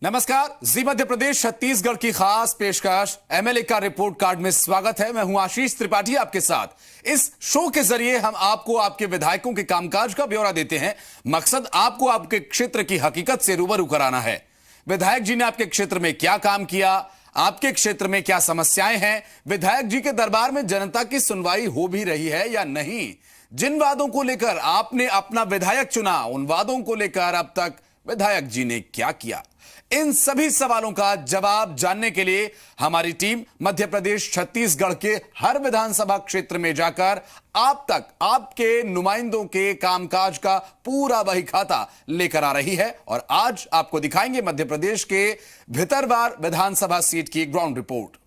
नमस्कार। जी मध्य प्रदेश छत्तीसगढ़ की खास पेशकश एमएलए का रिपोर्ट कार्ड में स्वागत है। मैं हूं आशीष त्रिपाठी आपके साथ। इस शो के जरिए हम आपको आपके विधायकों के कामकाज का ब्यौरा देते हैं। मकसद आपको आपके क्षेत्र की हकीकत से रूबरू कराना है। विधायक जी ने आपके क्षेत्र में क्या काम किया, आपके क्षेत्र में क्या समस्याएं हैं, विधायक जी के दरबार में जनता की सुनवाई हो भी रही है या नहीं, जिन वादों को लेकर आपने अपना विधायक चुना उन वादों को लेकर अब तक विधायक जी ने क्या किया, इन सभी सवालों का जवाब जानने के लिए हमारी टीम मध्य प्रदेश छत्तीसगढ़ के हर विधानसभा क्षेत्र में जाकर आप तक आपके नुमाइंदों के कामकाज का पूरा बही खाता लेकर आ रही है। और आज आपको दिखाएंगे मध्य प्रदेश के भितरवार विधानसभा सीट की ग्राउंड रिपोर्ट।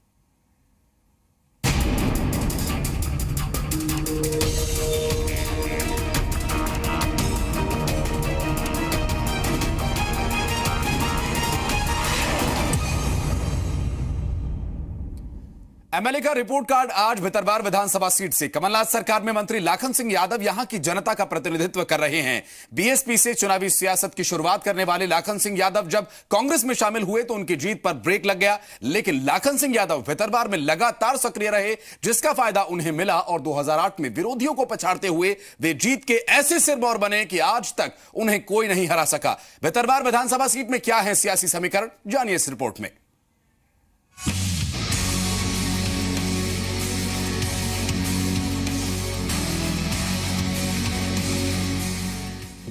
एमएलए का रिपोर्ट कार्ड आज भितरवार विधानसभा सीट से। कमलनाथ सरकार में मंत्री लाखन सिंह यादव यहां की जनता का प्रतिनिधित्व कर रहे हैं। बीएसपी से चुनावी सियासत की शुरुआत करने वाले लाखन सिंह यादव जब कांग्रेस में शामिल हुए तो उनकी जीत पर ब्रेक लग गया, लेकिन लाखन सिंह यादव भितरवार में लगातार सक्रिय रहे, जिसका फायदा उन्हें मिला और 2008 में विरोधियों को पछाड़ते हुए वे जीत के ऐसे सिरमौर बने कि आज तक उन्हें कोई नहीं हरा सका। भितरवार विधानसभा सीट में क्या है सियासी समीकरण, जानिए इस रिपोर्ट में।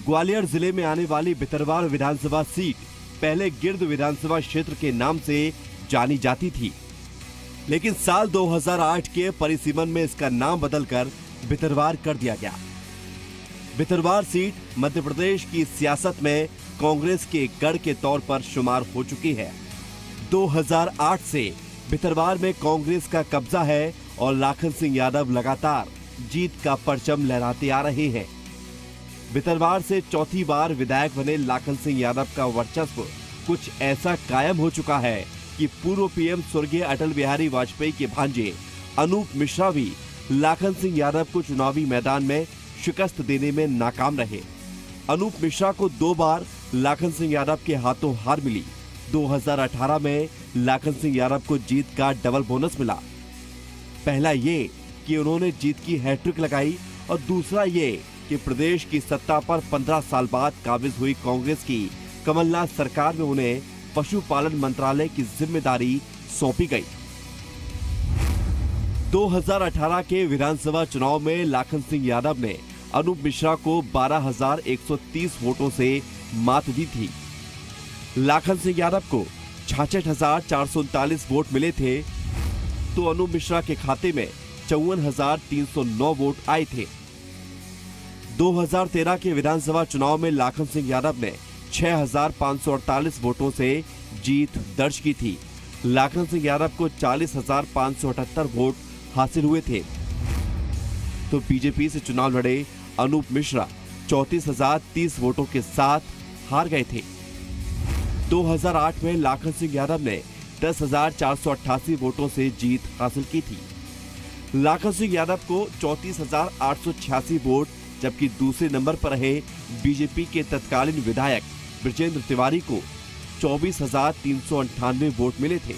ग्वालियर जिले में आने वाली भितरवार विधानसभा सीट पहले गिर्द विधानसभा क्षेत्र के नाम से जानी जाती थी, लेकिन साल 2008 के परिसीमन में इसका नाम बदलकर भितरवार कर दिया गया। भितरवार सीट मध्य प्रदेश की सियासत में कांग्रेस के गढ़ के तौर पर शुमार हो चुकी है। 2008 से भितरवार में कांग्रेस का कब्जा है और लाखन सिंह यादव लगातार जीत का परचम लहराते आ रहे हैं। भितरवार से चौथी बार विधायक बने लाखन सिंह यादव का वर्चस्व कुछ ऐसा कायम हो चुका है कि पूर्व पीएम स्वर्गीय अटल बिहारी वाजपेयी के भांजे अनूप मिश्रा भी लाखन सिंह यादव को चुनावी मैदान में शिकस्त देने में नाकाम रहे। अनूप मिश्रा को 2 बार लाखन सिंह यादव के हाथों हार मिली। 2018 में लाखन सिंह यादव को जीत का डबल बोनस मिला। पहला ये कि उन्होंने जीत की हैट्रिक लगाई और दूसरा ये कि प्रदेश की सत्ता पर 15 साल बाद काबिज हुई कांग्रेस की कमलनाथ सरकार में उन्हें पशुपालन मंत्रालय की जिम्मेदारी सौंपी गई। 2018 के विधानसभा चुनाव में लाखन सिंह यादव ने अनूप मिश्रा को 12,130 वोटों से मात दी थी। लाखन सिंह यादव को 66,439 वोट मिले थे तो अनूप मिश्रा के खाते में 54,309 वोट आए थे। 2013 के विधानसभा चुनाव में लाखन सिंह यादव ने 6,548 वोटों से जीत दर्ज की थी। लाखन सिंह यादव को 40,578 वोट हासिल हुए थे तो बीजेपी से चुनाव लड़े अनूप मिश्रा 34,030 वोटों के साथ हार गए थे। 2008 में लाखन सिंह यादव ने 10,488 वोटों से जीत हासिल की थी। लाखन सिंह यादव को 34,886 वोट, जबकि दूसरे नंबर पर रहे बीजेपी के तत्कालीन विधायक ब्रजेंद्र तिवारी को 24,398 वोट मिले थे।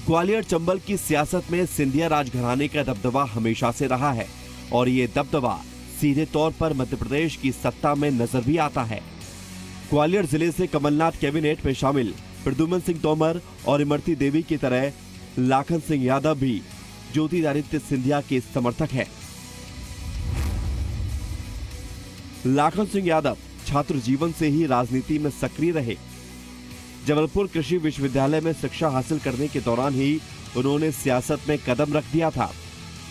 ग्वालियर चंबल की सियासत में सिंधिया राजघराने का दबदबा हमेशा से रहा है और ये दबदबा सीधे तौर पर मध्य प्रदेश की सत्ता में नजर भी आता है। ग्वालियर जिले से कमलनाथ कैबिनेट में शामिल प्रद्युम्न सिंह तोमर और इमरती देवी की तरह लाखन सिंह यादव भी ज्योतिरादित्य सिंधिया के समर्थक हैं। लाखन सिंह यादव छात्र जीवन से ही राजनीति में सक्रिय रहे। जबलपुर कृषि विश्वविद्यालय में शिक्षा हासिल करने के दौरान ही उन्होंने सियासत में कदम रख दिया था।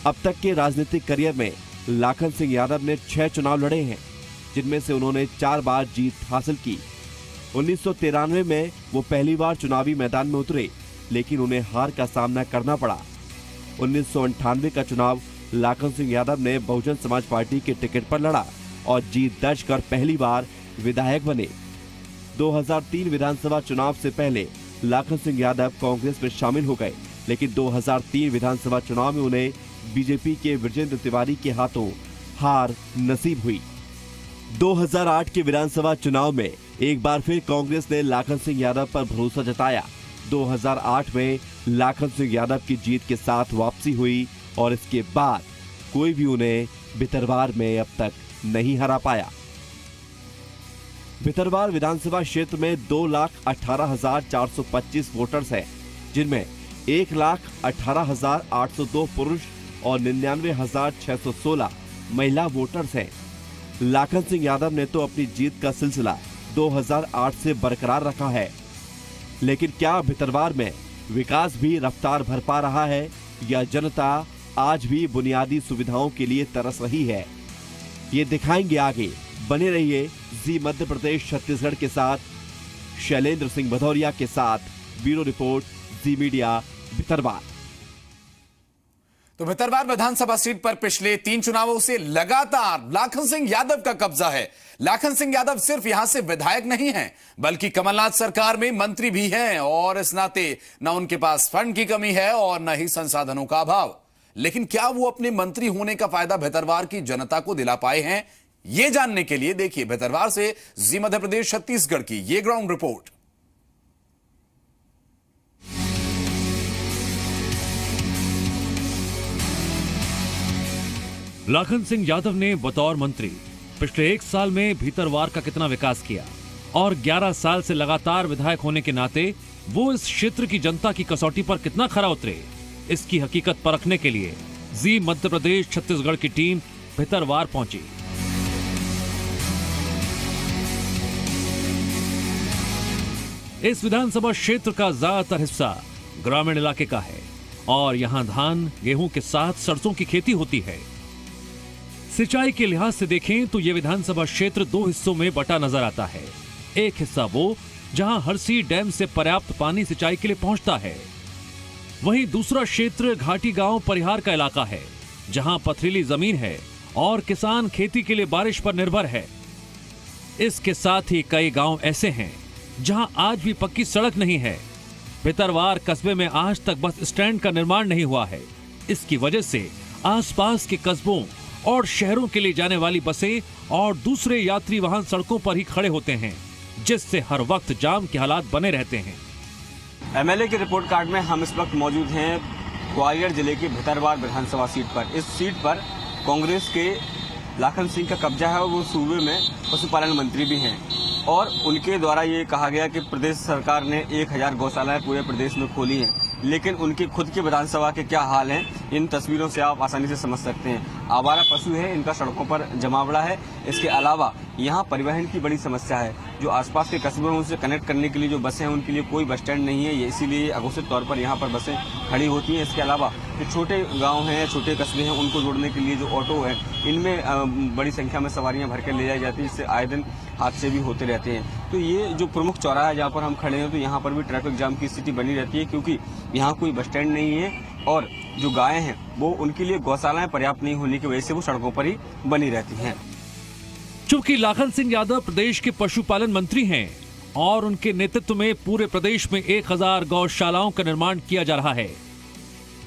अब तक के राजनीतिक करियर में लाखन सिंह यादव ने 6 चुनाव लड़े हैं, जिनमें से उन्होंने 4 बार जीत हासिल की। 1993 में वो पहली बार चुनावी मैदान में उतरे, लेकिन उन्हें हार का सामना करना पड़ा। 1998 का चुनाव लाखन सिंह यादव ने बहुजन समाज पार्टी के टिकट पर लड़ा और जीत दर्ज कर पहली बार विधायक बने। 2003 विधानसभा चुनाव से पहले लाखन सिंह यादव कांग्रेस में शामिल हो गए, लेकिन 2003 विधानसभा चुनाव में उन्हें बीजेपी के ब्रजेंद्र तिवारी के हाथों हार नसीब हुई। 2008 के विधानसभा चुनाव में एक बार फिर कांग्रेस ने लाखन सिंह यादव पर भरोसा जताया। 2008 में लाखन सिंह यादव की जीत के साथ वापसी हुई और इसके बाद कोई भी उन्हें भितरवार में अब तक नहीं हरा पाया। भितरवार विधानसभा क्षेत्र में 2,18,425 वोटर्स हैं, जिनमें 1,18,802 पुरुष और 99,616 महिला वोटर्स हैं। लाखन सिंह यादव ने तो अपनी जीत का सिलसिला 2008 से बरकरार रखा है, लेकिन क्या भितरवार में विकास भी रफ्तार भर पा रहा है या जनता आज भी बुनियादी सुविधाओं के लिए तरस रही है? ये दिखाएंगे आगे। बने रहिए जी मध्य प्रदेश छत्तीसगढ़ के साथ। शैलेंद्र सिंह भदौरिया के साथ, ब्यूरो रिपोर्ट, जी मीडिया, भितरवार। तो भितरवार विधानसभा सीट पर पिछले 3 चुनावों से लगातार लाखन सिंह यादव का कब्जा है। लाखन सिंह यादव सिर्फ यहां से विधायक नहीं हैं, बल्कि कमलनाथ सरकार में मंत्री भी हैं और इस नाते न उनके पास फंड की कमी है और न ही संसाधनों का अभाव। लेकिन क्या वो अपने मंत्री होने का फायदा भितरवार की जनता को दिला पाए हैं? ये जानने के लिए देखिए भितरवार से जी मध्य प्रदेश छत्तीसगढ़ की ये ग्राउंड रिपोर्ट। लाखन सिंह यादव ने बतौर मंत्री पिछले 1 साल में भितरवार का कितना विकास किया और 11 साल से लगातार विधायक होने के नाते वो इस क्षेत्र की जनता की कसौटी पर कितना खरा उतरे, इसकी हकीकत परखने के लिए जी मध्य प्रदेश छत्तीसगढ़ की टीम भितरवार पहुंची। इस विधानसभा क्षेत्र का ज्यादातर हिस्सा ग्रामीण इलाके का है और यहां धान, गेहूं के साथ सरसों की खेती होती है। सिंचाई के लिहाज से देखें तो यह विधानसभा क्षेत्र 2 हिस्सों में बटा नजर आता है। एक हिस्सा वो जहां हरसी डैम से पर्याप्त पानी सिंचाई के लिए पहुंचता है, वहीं दूसरा क्षेत्र घाटी गांव परिहार का इलाका है, जहां पथरीली जमीन है और किसान खेती के लिए बारिश पर निर्भर है। इसके साथ ही कई गांव ऐसे हैं जहां आज भी पक्की सड़क नहीं है। भितरवार कस्बे में आज तक बस स्टैंड का निर्माण नहीं हुआ है। इसकी वजह से आसपास के कस्बों और शहरों के लिए जाने वाली बसें और दूसरे यात्री वाहन सड़कों पर ही खड़े होते हैं, जिससे हर वक्त जाम के हालात बने रहते हैं। एमएलए के रिपोर्ट कार्ड में हम इस वक्त मौजूद हैं ग्वालियर जिले की भितरवार विधानसभा सीट पर। इस सीट पर कांग्रेस के लाखन सिंह का कब्जा है और वो सूबे में पशुपालन मंत्री भी हैं और उनके द्वारा ये कहा गया कि प्रदेश सरकार ने 1000 गौशालाएं पूरे प्रदेश में खोली हैं, लेकिन उनकी खुद की विधानसभा के क्या हाल हैं इन तस्वीरों से आप आसानी से समझ सकते हैं। आवारा पशु है, इनका सड़कों पर जमावड़ा है। इसके अलावा यहाँ परिवहन की बड़ी समस्या है। जो आसपास के कस्बे हैं उनसे कनेक्ट करने के लिए जो बसें हैं उनके लिए कोई बस स्टैंड नहीं है, इसीलिए अघोषित तौर पर यहाँ पर बसें खड़ी होती हैं। इसके अलावा जो छोटे गाँव हैं, छोटे कस्बे हैं, उनको जोड़ने के लिए जो ऑटो है इनमें बड़ी संख्या में सवारियाँ भर के ले जाई जाती है, जिससे आए दिन हादसे भी होते रहते हैं। तो ये जो प्रमुख चौराहा है जहाँ पर हम खड़े हैं, तो यहाँ पर भी ट्रैफिक जाम की स्थिति बनी रहती है, क्योंकि यहाँ कोई बस स्टैंड नहीं है और जो गायें हैं वो उनके लिए गौशालाएं पर्याप्त नहीं होने की वजह से वो सड़कों पर ही बनी रहती हैं। चूंकि लाखन सिंह यादव प्रदेश के पशुपालन मंत्री हैं और उनके नेतृत्व में पूरे प्रदेश में 1000 गौशालाओं का निर्माण किया जा रहा है,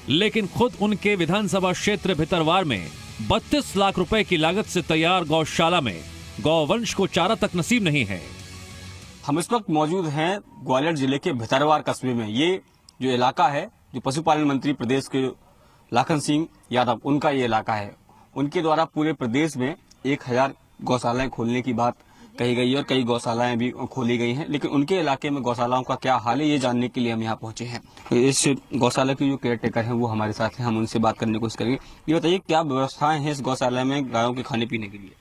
लेकिन खुद उनके विधानसभा क्षेत्र भितरवार में 32 लाख रुपए की लागत से तैयार गौशाला में गौवंश को चारा तक नसीब नहीं है। हम इस वक्त मौजूद हैं ग्वालियर जिले के भितरवार कस्बे में। ये जो इलाका है, जो पशुपालन मंत्री प्रदेश के लाखन सिंह यादव, उनका ये इलाका है। उनके द्वारा पूरे प्रदेश में 1000 गौशालाएं खोलने की बात कही गई है और कई गौशालाएं भी खोली गई हैं, लेकिन उनके इलाके में गौशालाओं का क्या हाल है ये जानने के लिए हम यहाँ पहुंचे हैं। इस गौशाला के जो केयर टेकर हैं वो हमारे साथ हैं, हम उनसे बात करने की कोशिश करेंगे। ये बताइए क्या व्यवस्थाएं हैं इस गौशाला में गायों के खाने पीने के लिए?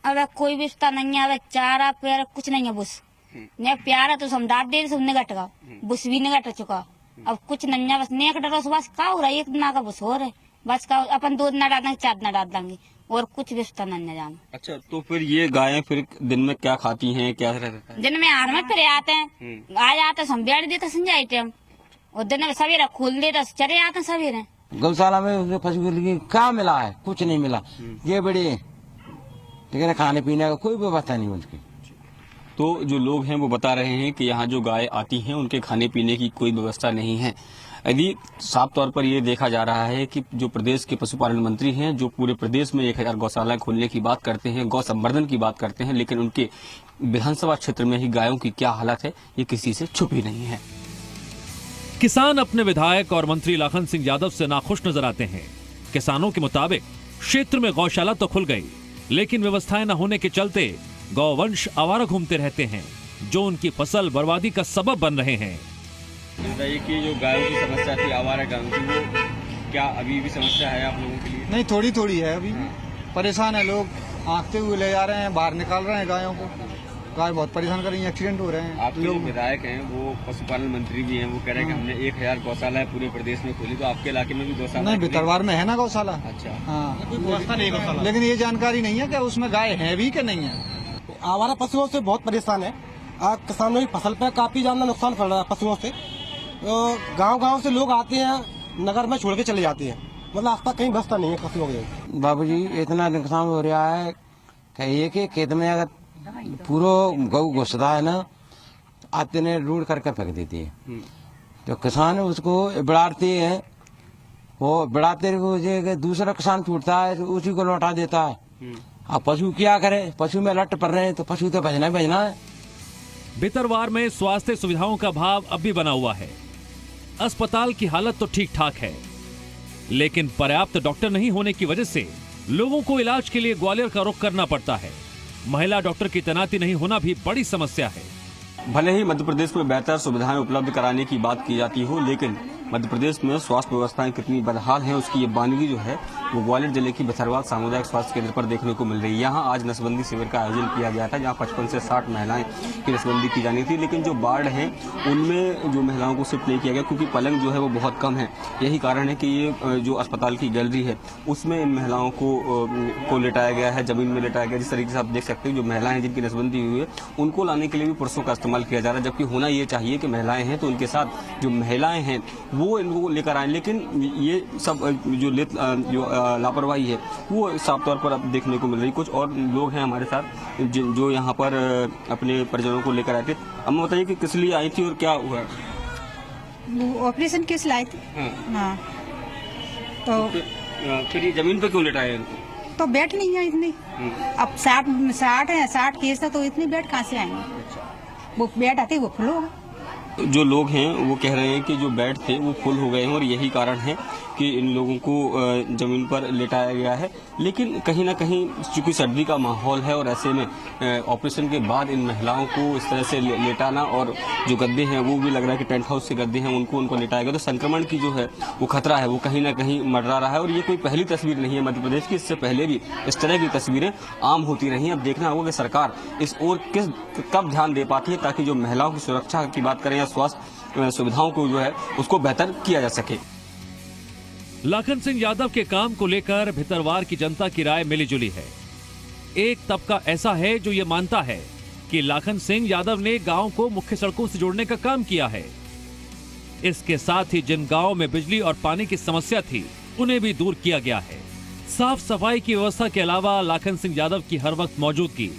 अब कोई व्यवस्था नहीं है, अब चारा पेड़ कुछ नहीं है। बुस ने प्यारा तो हम डाट दे सब निगट का बुस भी निगट चुका, अब कुछ नहीं है। बस नेक डरो बस का हो रहा है, 1 दिन का बुस हो रहा है, बस का अपन 2 दिन डाल देंगे, 4 दिन डाल देंगे और कुछ व्यवस्था नहीं है जाम। अच्छा, तो फिर ये गायें फिर दिन में क्या खाती हैं, क्या रहता है? दिन में हार में फिर आते हैं, आ जाते हम बैठ देते संजाई टाइम और दिन में सवेरे खोल देते चले आते सवेरे। गौशाला में पशु के लिए क्या मिला है? कुछ नहीं मिला। ये बड़ी लेकिन खाने पीने का कोई व्यवस्था नहीं उनकी। तो जो लोग हैं वो बता रहे हैं कि यहाँ जो गाय आती हैं उनके खाने पीने की कोई व्यवस्था नहीं है। यदि साफ तौर पर ये देखा जा रहा है कि जो प्रदेश के पशुपालन मंत्री हैं, जो पूरे प्रदेश में 1000 गौशालाएं खोलने की बात करते हैं, गौ संवर्धन की बात करते हैं, लेकिन उनके विधानसभा क्षेत्र में ही गायों की क्या हालत है ये किसी से छुपी नहीं है। किसान अपने विधायक और मंत्री लाखन सिंह यादव से नाखुश नजर आते हैं। किसानों के मुताबिक क्षेत्र में गौशाला तो खुल गई, लेकिन व्यवस्थाएं न होने के चलते गौवंश आवारा घूमते रहते हैं, जो उनकी फसल बर्बादी का सबब बन रहे हैं। बताइए कि जो गायों की समस्या थी, आवारा गायों की, वो क्या अभी भी समस्या है आप लोगों के लिए? नहीं, थोड़ी थोड़ी है अभी। परेशान है लोग, आंखते हुए ले जा रहे हैं, बाहर निकाल रहे हैं गायों को। गाय बहुत परेशान कर रही है, एक्सीडेंट हो रहे हैं। आपके जो विधायक हैं वो पशुपालन मंत्री भी हैं, वो कह रहे हैं कि हमने 1000 गौशाला पूरे प्रदेश में खोली, तो आपके इलाके में भी गौशाला? नहीं, भितरवार में है ना गौशाला। अच्छा, हाँ, कोई व्यवस्था नहीं गौशाला, लेकिन ये जानकारी नहीं है कि उसमें गाय है भी कि नहीं है। आवारा पशुओं से बहुत परेशान है। किसानों की फसल पर काफी ज्यादा नुकसान पड़ रहा है पशुओं से। गांव-गांव से लोग आते हैं, नगर में छोड़ के चले जाते हैं, मतलब आसपास कहीं बसता नहीं है पशुओं के। बाबूजी इतना नुकसान हो रहा है कि एक एक खेत में अगर पूरा गऊ घुसता है ना, आते ने रूढ़ करके फेंक देती है। तो किसान उसको बढ़ाते हैं, वो बढ़ाते हुए दूसरा किसान छूटता है तो उसी को लौटा देता है। अब पशु क्या करे, पशु में लट पड़ रहे हैं तो पशु तो भेजना है। भितरवार में स्वास्थ्य सुविधाओं का अभाव अब भी बना हुआ है। अस्पताल की हालत तो ठीक ठाक है, लेकिन पर्याप्त डॉक्टर नहीं होने की वजह से लोगों को इलाज के लिए ग्वालियर का रुख करना पड़ता है। महिला डॉक्टर की तैनाती नहीं होना भी बड़ी समस्या है। भले ही मध्य प्रदेश में बेहतर सुविधाएं उपलब्ध कराने की बात की जाती हो, लेकिन मध्य प्रदेश में स्वास्थ्य व्यवस्थाएं कितनी बदहाल हैं उसकी ये बानगी जो है वो ग्वालियर जिले की भितरवार सामुदायिक स्वास्थ्य केंद्र पर देखने को मिल रही है। यहाँ आज नसबंदी शिविर का आयोजन किया गया था, जहाँ 55 से 60 महिलाएं की नसबंदी की जानी थी, लेकिन जो वार्ड है उनमें जो महिलाओं को शिफ्ट नहीं किया गया क्योंकि पलंग जो है वो बहुत कम है। यही कारण है कि ये जो अस्पताल की गैलरी है उसमें इन महिलाओं को लेटाया गया है, जमीन में लेटाया गया। जिस तरीके से आप देख सकते हैं जो महिलाएं जिनकी नसबंदी हुई है उनको लाने के लिए भी पुरुषों का इस्तेमाल किया जा रहा है, जबकि होना ये चाहिए कि महिलाएं हैं तो उनके साथ जो महिलाएं हैं वो इनको लेकर आए, लेकिन ये सब जो लापरवाही है वो साफ तौर पर अब देखने को मिल रही। कुछ और लोग हैं हमारे साथ जो यहाँ पर अपने परिजनों को लेकर आए थे। अम्मा बताइए कि किस लिए आई थी और क्या हुआ? ऑपरेशन किस लाई थी? हाँ। तो फिर ये जमीन पे क्यों लेटाए? तो बेड नहीं है इतनी। अब 60 केस था तो इतनी बेड कहाँ से आएंगे? वो बेड आते वो फुल होगा। जो लोग हैं वो कह रहे हैं कि जो बेड थे वो फुल हो गए हैं और यही कारण है कि इन लोगों को जमीन पर लेटाया गया है। लेकिन कहीं ना कहीं चूंकि सर्दी का माहौल है और ऐसे में ऑपरेशन के बाद इन महिलाओं को इस तरह से लेटाना, और जो गद्दे हैं वो भी लग रहा है कि टेंट हाउस के गद्दे हैं उनको लेटाया गया, तो संक्रमण की जो है वो खतरा है वो कहीं ना कहीं मंडरा रहा है। और ये कोई पहली तस्वीर नहीं है मध्य प्रदेश की, इससे पहले भी इस तरह की तस्वीरें आम होती रही। अब देखना होगा कि सरकार इस ओर कब ध्यान दे पाती है ताकि जो महिलाओं की सुरक्षा की बात करें या स्वास्थ्य सुविधाओं को जो है उसको बेहतर किया जा सके। लाखन सिंह यादव के काम को लेकर भितरवार की जनता की राय मिली जुली है। एक तबका ऐसा है जो ये मानता है कि लाखन सिंह यादव ने गांव को मुख्य सड़कों से जोड़ने का काम किया है। इसके साथ ही जिन गांवों में बिजली और पानी की समस्या थी उन्हें भी दूर किया गया है। साफ सफाई की व्यवस्था के अलावा लाखन सिंह यादव की हर वक्त मौजूदगी,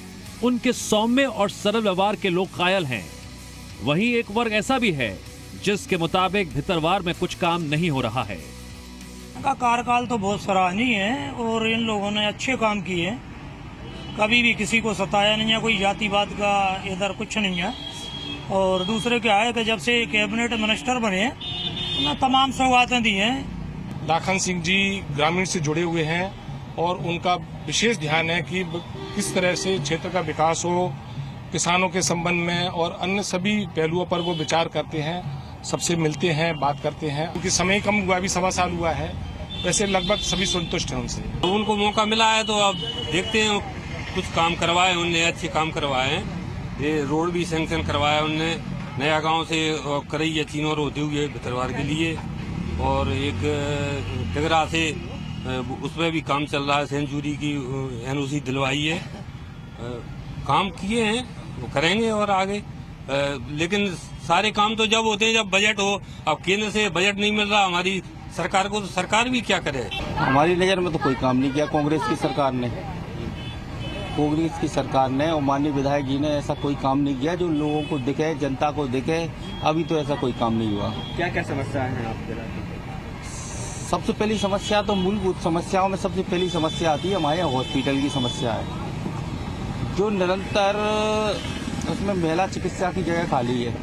उनके सौम्य और सरल व्यवहार के लोग कायल हैं। वहीं एक वर्ग ऐसा भी है जिसके मुताबिक भितरवार में कुछ काम नहीं हो रहा है। का कार्यकाल तो बहुत सराहनीय है और इन लोगों ने अच्छे काम किए, कभी भी किसी को सताया नहीं है, कोई जातिवाद का इधर कुछ नहीं है। और दूसरे क्या है कि जब से कैबिनेट मिनिस्टर बने उन्हें तमाम सौगातें दी हैं। लाखन सिंह जी ग्रामीण से जुड़े हुए हैं और उनका विशेष ध्यान है कि किस तरह से क्षेत्र का विकास हो, किसानों के संबंध में और अन्य सभी पहलुओं पर वो विचार करते हैं, सबसे मिलते हैं, बात करते हैं। क्योंकि समय कम हुआ, अभी 1.25 साल हुआ है, वैसे लगभग सभी संतुष्ट हैं उनसे। उनको मौका मिला है तो अब देखते हैं, कुछ काम करवाए उनने, अच्छे काम करवाए हैं। ये रोड भी सैंक्शन करवाया उनने, नया गांव से करैया चीनोर होते हुए भितरवार के लिए, और एक टिगरा से उसमें भी काम चल रहा है, सेंचुरी की NOC दिलवाई है। काम किए हैं, वो करेंगे और आगे। लेकिन सारे काम तो जब होते हैं जब बजट हो। अब केंद्र से बजट नहीं मिल रहा हमारी सरकार को, तो सरकार भी क्या करे। हमारी नजर में तो कोई काम नहीं किया कांग्रेस की सरकार ने। कांग्रेस की सरकार ने और माननीय विधायक जी ने ऐसा कोई काम नहीं किया जो लोगों को दिखे, जनता को दिखे। अभी तो ऐसा कोई काम नहीं हुआ। क्या क्या समस्याएं हैं आपके राज्य में? सबसे पहली समस्या तो मूलभूत समस्याओं में सबसे पहली समस्या आती है हमारे यहाँ हॉस्पिटल की समस्या है, जो निरंतर उसमें महिला चिकित्सा की जगह खाली है।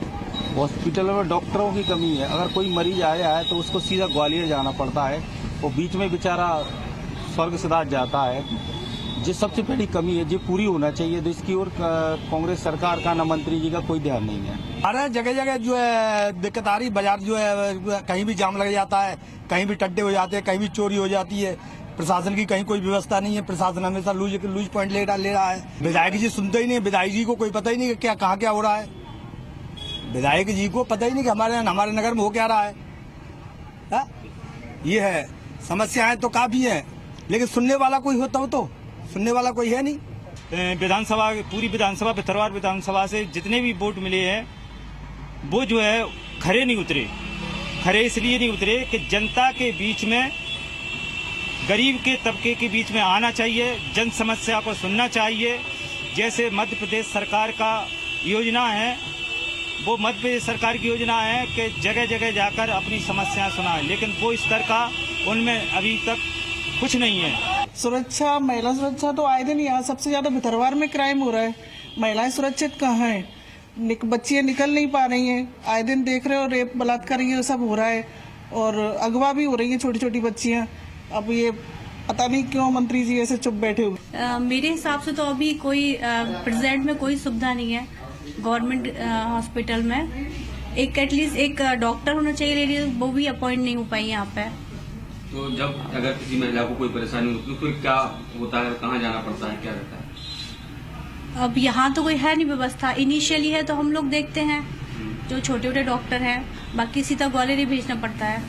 हॉस्पिटल में डॉक्टरों की कमी है। अगर कोई मरीज आया है तो उसको सीधा ग्वालियर जाना पड़ता है, वो बीच में बेचारा स्वर्ग सिधार जाता है। जो सबसे बड़ी कमी है जो पूरी होना चाहिए, तो इसकी ओर कांग्रेस सरकार का न मंत्री जी का कोई ध्यान नहीं है। अरे जगह जगह जो है दिक्कत आ रही, बाजार जो है कहीं भी जाम लग जाता है, कहीं भी टड्डे हो जाते हैं, कहीं भी चोरी हो जाती है। प्रशासन की कहीं कोई व्यवस्था नहीं है। प्रशासन हमेशा लूज पॉइंट ले रहा है। विधायक जी सुनते ही नहीं। विधायक जी को कोई पता ही नहीं कि कहाँ क्या हो रहा है। विधायक जी को पता ही नहीं कि हमारे नगर में हो क्या रहा है। ये है समस्याएं तो काफी है, लेकिन सुनने वाला कोई होता हो तो सुनने वाला कोई है नहीं। विधानसभा, पूरी विधानसभा, भितरवार विधानसभा से जितने भी वोट मिले हैं वो जो है खरे नहीं उतरे। खरे इसलिए नहीं उतरे कि जनता के बीच में, गरीब के तबके के बीच में आना चाहिए, जन समस्या को सुनना चाहिए। जैसे मध्य प्रदेश सरकार का योजना है, वो मध्य प्रदेश सरकार की योजना है कि जगह जगह जाकर अपनी समस्याएं सुनाएं, लेकिन वो स्तर का उनमें अभी तक कुछ नहीं है। सुरक्षा, महिला सुरक्षा तो आए दिन यहाँ सबसे ज्यादा भितरवार में क्राइम हो रहा है। महिलाएं सुरक्षित कहाँ हैं? बच्चियां निकल नहीं पा रही हैं। आए दिन देख रहे हो रेप, बलात्कार ये सब हो रहा है, और अगवा भी हो रही है छोटी छोटी बच्चियां। अब ये पता नहीं क्यों मंत्री जी ऐसे चुप बैठे हुए। मेरे हिसाब से तो अभी कोई प्रेजेंट में कोई सुविधा नहीं है गवर्नमेंट हॉस्पिटल में। एक एटलीस्ट एक डॉक्टर होना चाहिए, लेकिन वो भी अपॉइंट नहीं हो पाई यहाँ पे। तो जब अगर किसी महिला को कोई परेशानी होती है तो क्या होता है, कहाँ जाना पड़ता है, क्या रहता है? अब यहाँ तो कोई है नहीं व्यवस्था। इनिशियली है तो हम लोग देखते हैं जो छोटे छोटे डॉक्टर हैं, बाकी सीधा ग्वालियर ही भेजना पड़ता है।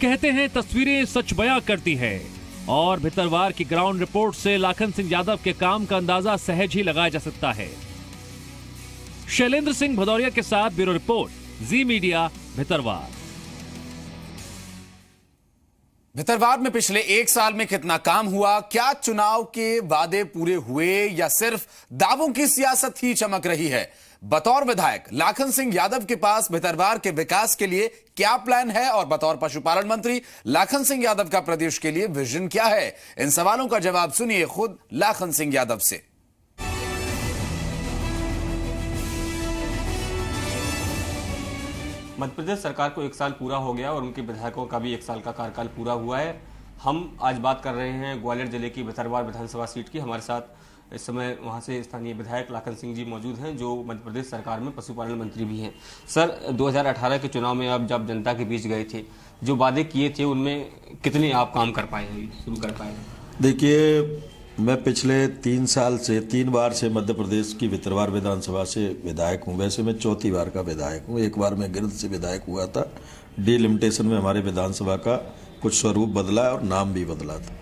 कहते हैं तस्वीरें सच बयां करती है, और भितरवार की ग्राउंड रिपोर्ट से लाखन सिंह यादव के काम का अंदाजा सहज ही लगाया जा सकता है। शैलेंद्र सिंह भदौरिया के साथ ब्यूरो रिपोर्ट, जी मीडिया, भितरवार। भितरवार में पिछले एक साल में कितना काम हुआ? क्या चुनाव के वादे पूरे हुए या सिर्फ दावों की सियासत ही चमक रही है? बतौर विधायक लाखन सिंह यादव के पास भितरवार के विकास के लिए क्या प्लान है, और बतौर पशुपालन मंत्री लाखन सिंह यादव का प्रदेश के लिए विजन क्या है? इन सवालों का जवाब सुनिए खुद लाखन सिंह यादव से। मध्य प्रदेश सरकार को एक साल पूरा हो गया और उनके विधायकों का भी एक साल का कार्यकाल पूरा हुआ है। हम आज बात कर रहे हैं ग्वालियर जिले की भितरवार विधानसभा सीट की। हमारे साथ इस समय वहां से स्थानीय विधायक लाखन सिंह जी मौजूद हैं, जो मध्य प्रदेश सरकार में पशुपालन मंत्री भी हैं। सर, 2018 के चुनाव में आप जब जनता के बीच गए थे, जो वादे किए थे उनमें कितने आप काम कर पाए हैं, शुरू कर पाए? देखिए, मैं पिछले 3 बार से मध्य प्रदेश की भितरवार विधानसभा से विधायक हूँ। वैसे मैं चौथी बार का विधायक हूँ। एक बार मैं गिरद से विधायक हुआ था। डिलिमिटेशन में हमारे विधानसभा का कुछ स्वरूप बदला है और नाम भी बदला था।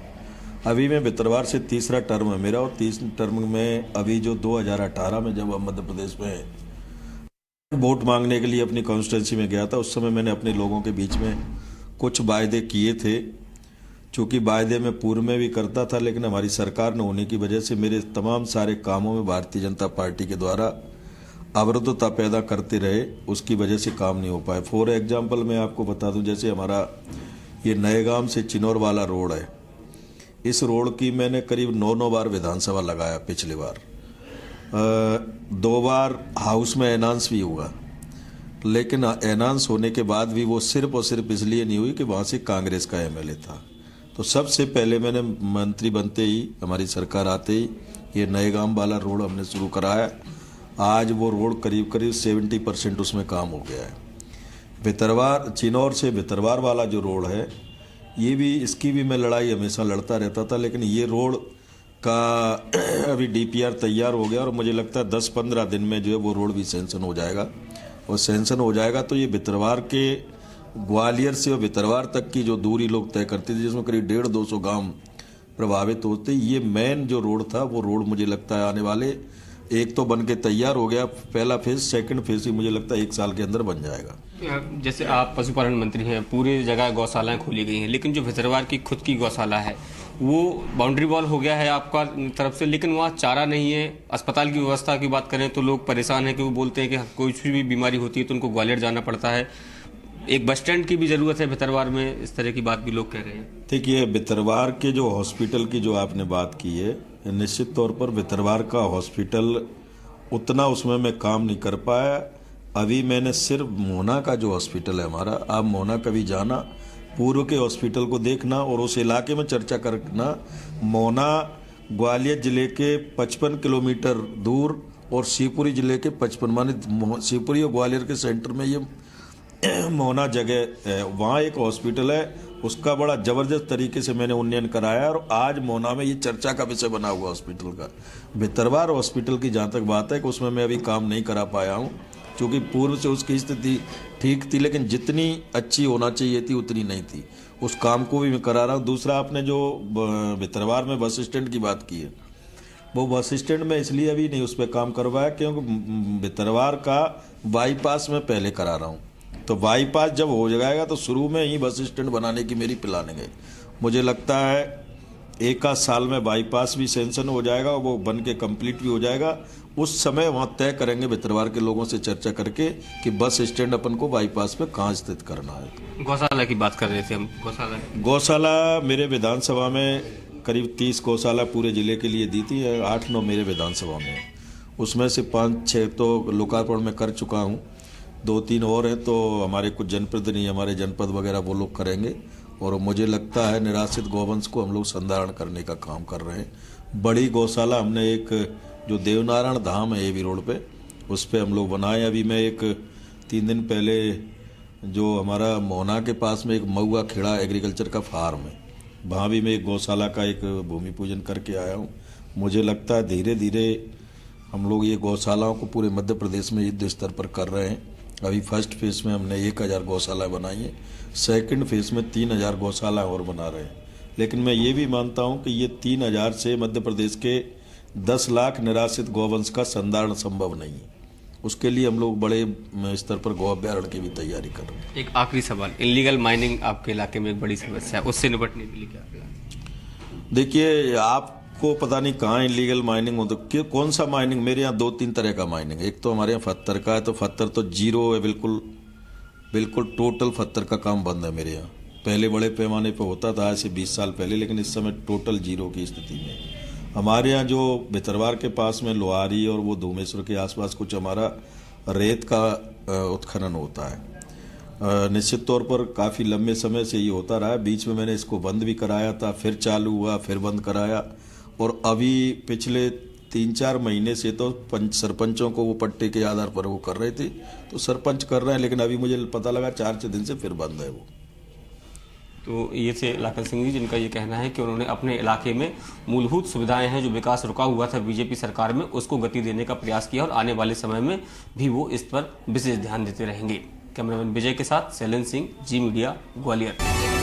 अभी मैं भितरवार से तीसरा टर्म है मेरा, और तीसरे टर्म में अभी जो 2018 में जब हम मध्य प्रदेश में वोट मांगने के लिए अपनी कॉन्स्टिट्यूंसी में गया था, उस समय मैंने अपने लोगों के बीच में कुछ वायदे किए थे। चूँकि वायदे में पूर्व में भी करता था, लेकिन हमारी सरकार न होने की वजह से मेरे तमाम सारे कामों में भारतीय जनता पार्टी के द्वारा अवरोधता पैदा करते रहे, उसकी वजह से काम नहीं हो पाए। फॉर एग्जाम्पल मैं आपको बता दूं, जैसे हमारा ये नएगाम से चिनौर वाला रोड है, इस रोड की मैंने करीब 9 बार विधानसभा लगाया। पिछली बार 2 बार हाउस में अनाउंस भी हुआ, लेकिन अनाउंस होने के बाद भी वो सिर्फ और सिर्फ इसलिए नहीं हुई कि वहाँ से कांग्रेस का एमएलए था। तो सबसे पहले मैंने मंत्री बनते ही, हमारी सरकार आते ही, ये नएगाम वाला रोड हमने शुरू कराया। आज वो रोड करीब 70% उसमें काम हो गया है। भितरवार, चिनौर से भितरवार वाला जो रोड है, ये भी, इसकी भी मैं लड़ाई हमेशा लड़ता रहता था, लेकिन ये रोड का अभी डीपीआर तैयार हो गया और मुझे लगता है 10-15 दिन में जो है वो रोड भी सैंक्शन हो जाएगा। और सैंक्शन हो जाएगा तो ये भितरवार के, ग्वालियर से और भितरवार तक की जो दूरी लोग तय करते थे, जिसमें करीब 150-200 गांव प्रभावित होते, ये मेन जो रोड था वो रोड मुझे लगता है आने वाले, एक तो बन के तैयार हो गया पहला फेज, सेकंड फेज ही मुझे लगता है 1 साल के अंदर बन जाएगा। जैसे आप पशुपालन मंत्री हैं, पूरी जगह गौशालाएं खोली गई हैं, लेकिन जो भितरवार की खुद की गौशाला है वो बाउंड्री वॉल हो गया है आपका तरफ से, लेकिन वहाँ चारा नहीं है। अस्पताल की व्यवस्था की बात करें तो लोग परेशान हैं कि वो बोलते हैं कि कोई भी बीमारी होती है तो उनको ग्वालियर जाना पड़ता है। एक बस स्टैंड की भी जरूरत है भितरवार में, इस तरह की बात भी लोग कह रहे हैं। देखिए, भितरवार के जो हॉस्पिटल की जो आपने बात की है, निश्चित तौर पर भितरवार का हॉस्पिटल उतना उसमें मैं काम नहीं कर पाया। अभी मैंने सिर्फ मोहना का जो हॉस्पिटल है हमारा, आप मोहना कभी जाना, पूर्व के हॉस्पिटल को देखना और उस इलाके में चर्चा करना। मोहना ग्वालियर जिले के 55 किलोमीटर दूर और शिवपुरी जिले के 55, माने शिवपुरी और ग्वालियर के सेंटर में ये मोहना जगह है। वहाँ एक हॉस्पिटल है, उसका बड़ा ज़बरदस्त तरीके से मैंने उन्नयन कराया और आज मोहना में ये चर्चा का विषय बना हुआ हॉस्पिटल का। भितरवार हॉस्पिटल की जहाँ तक बात है कि उसमें मैं अभी काम नहीं करा पाया हूँ, क्योंकि पूर्व से उसकी स्थिति ठीक थी, लेकिन जितनी अच्छी होना चाहिए थी उतनी नहीं थी। उस काम को भी मैं करा रहा हूँ। दूसरा, आपने जो भितरवार में बस स्टैंड की बात की है, वो बस स्टैंड में इसलिए अभी नहीं उस पर काम करवाया क्योंकि भितरवार का बाईपास में पहले करा रहा हूँ। तो बाईपास जब हो जाएगा तो शुरू में ही बस स्टैंड बनाने की मेरी प्लानिंग है। मुझे लगता है 1 आध साल में बाईपास भी सैंक्शन हो जाएगा और वो बन के कंप्लीट भी हो जाएगा। उस समय वहाँ तय करेंगे भितरवार के लोगों से चर्चा करके कि बस स्टैंड अपन को बाईपास पे कहाँ स्थित करना है। गौशाला की बात कर रहे थे हम। गौशाला मेरे विधानसभा में करीब 30 गौशाला पूरे जिले के लिए दी थी, 8-9 मेरे विधानसभा में, उसमें से 5-6 तो लोकार्पण में कर चुका हूँ, 2-3 और हैं तो हमारे कुछ जनप्रतिनिधि, हमारे जनपद वगैरह वो लोग करेंगे। और मुझे लगता है निराश्रित गौवंश को हम लोग संधारण करने का काम कर रहे हैं। बड़ी गौशाला हमने एक जो देवनारायण धाम है एवी रोड पे, उस पे हम लोग बनाए। अभी मैं 3 दिन पहले जो हमारा मोहना के पास में एक महुआ खेड़ा एग्रीकल्चर का फार्म है, वहाँ भी मैं एक गौशाला का एक भूमि पूजन करके आया हूँ। मुझे लगता है धीरे धीरे हम लोग ये गौशालाओं को पूरे मध्य प्रदेश में युद्ध स्तर पर कर रहे हैं। अभी फर्स्ट फेज में हमने 1000 गौशाला बनाई है, सेकंड फेज में 3000 गौशाला और बना रहे हैं। लेकिन मैं ये भी मानता हूँ कि ये 3000 से मध्य प्रदेश के 10 लाख निराश्रित गौवंश का संधारण संभव नहीं है। उसके लिए हम लोग बड़े स्तर पर गौ अभ्यारण्य की भी तैयारी कर रहे हैं। एक आखिरी सवाल, इलीगल माइनिंग आपके इलाके में एक बड़ी समस्या है, उससे निपटने के लिए क्या प्लान? देखिए, आपको पता नहीं कहाँ इलीगल माइनिंग हो, तो कौन सा माइनिंग? मेरे यहाँ 2-3 तरह का माइनिंग है। एक तो हमारे यहाँ पत्थर का है, तो पत्थर तो जीरो है, बिल्कुल टोटल पत्थर का काम बंद है मेरे यहाँ। पहले बड़े पैमाने पर होता था, ऐसे 20 साल पहले, लेकिन इस समय टोटल जीरो की स्थिति में। हमारे यहाँ जो भितरवार के पास में लोहारी और वो धूमेश्वर के आसपास कुछ हमारा रेत का उत्खनन होता है। निश्चित तौर पर काफ़ी लंबे समय से ये होता रहा है। बीच में मैंने इसको बंद भी कराया था, फिर चालू हुआ, फिर बंद कराया, और अभी पिछले 3-4 महीने से तो सरपंचों को वो पट्टे के आधार पर वो कर रहे थे, तो सरपंच कर रहे हैं, लेकिन अभी मुझे पता लगा 4-6 दिन से फिर बंद है वो। तो ये थे लाखन सिंह जी, जिनका ये कहना है कि उन्होंने अपने इलाके में मूलभूत सुविधाएं हैं, जो विकास रुका हुआ था बीजेपी सरकार में, उसको गति देने का प्रयास किया और आने वाले समय में भी वो इस पर विशेष ध्यान देते रहेंगे। कैमरामैन विजय के साथ शैलेंद्र सिंह, जी मीडिया, ग्वालियर।